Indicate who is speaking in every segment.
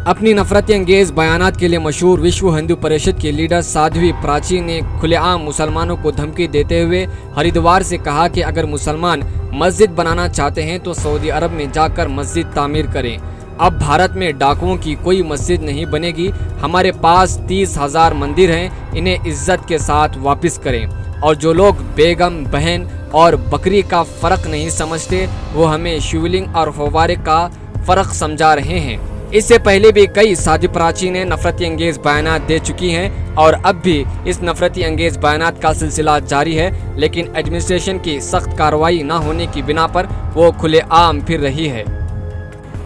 Speaker 1: अपनी नफरती अंगेज बयानात के लिए मशहूर विश्व हिंदू परिषद की लीडर साध्वी प्राची ने खुलेआम मुसलमानों को धमकी देते हुए हरिद्वार से कहा कि अगर मुसलमान मस्जिद बनाना चाहते हैं तो सऊदी अरब में जाकर मस्जिद तामीर करें। अब भारत में डाकुओं की कोई मस्जिद नहीं बनेगी। हमारे पास 30,000 मंदिर हैं, इन्हें इज्जत के साथ वापस करें। और जो लोग बेगम, बहन और बकरी का फ़र्क नहीं समझते, वो हमें शिवलिंग और फव्वारे का फ़र्क समझा रहे हैं। इससे पहले भी कई साध्वी प्राची ने नफरती अंगेज बयानात दे चुकी हैं और अब भी इस नफरती अंगेज बयानात का सिलसिला जारी है, लेकिन एडमिनिस्ट्रेशन की सख्त कार्रवाई न होने की बिना पर वो खुलेआम फिर रही है।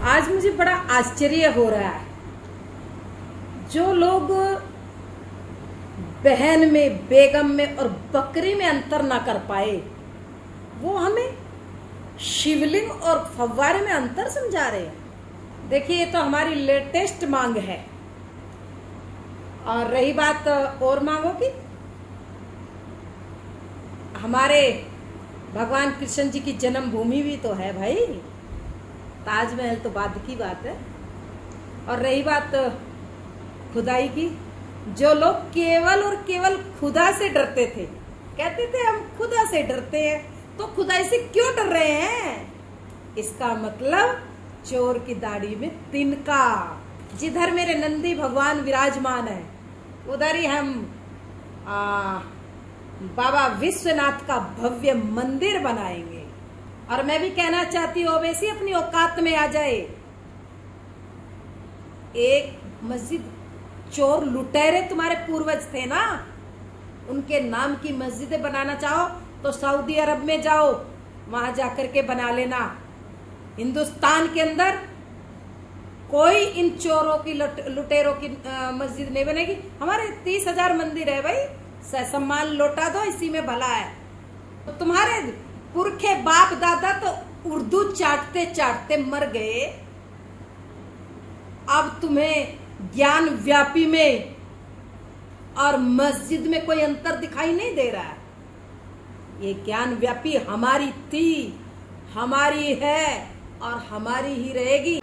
Speaker 2: आज मुझे बड़ा आश्चर्य हो रहा है, जो लोग बहन में, बेगम में और बकरी में अंतर ना कर पाए, वो हमें शिवलिंग और फव्वारे में अंतर समझा रहे हैं। देखिए, ये तो हमारी लेटेस्ट मांग है। और रही बात और मांगों की, हमारे भगवान कृष्ण जी की जन्मभूमि भी तो है भाई, ताजमहल तो बाद की बात है। और रही बात खुदाई की, जो लोग केवल और केवल खुदा से डरते थे, कहते थे हम खुदा से डरते हैं, तो खुदाई से क्यों डर रहे हैं? इसका मतलब चोर की दाढ़ी में तिनका। जिधर मेरे नंदी भगवान विराजमान है, उधर ही हम बाबा विश्वनाथ का भव्य मंदिर बनाएंगे। और मैं भी कहना चाहती हूँ, ओवैसी अपनी औकात में आ जाए। एक मस्जिद, चोर लुटेरे तुम्हारे पूर्वज थे ना, उनके नाम की मस्जिदें बनाना चाहो तो सऊदी अरब में जाओ, वहां जाकर के बना लेना। हिंदुस्तान के अंदर कोई इन चोरों की, लुटेरों की मस्जिद नहीं बनेगी। हमारे 30,000 मंदिर है भाई, सम्मान लौटा दो, इसी में भला है। तो तुम्हारे पुरखे बाप दादा तो उर्दू चाटते चाटते मर गए, अब तुम्हें ज्ञान व्यापी में और मस्जिद में कोई अंतर दिखाई नहीं दे रहा है। ये ज्ञान व्यापी हमारी थी, हमारी है और हमारी ही रहेगी।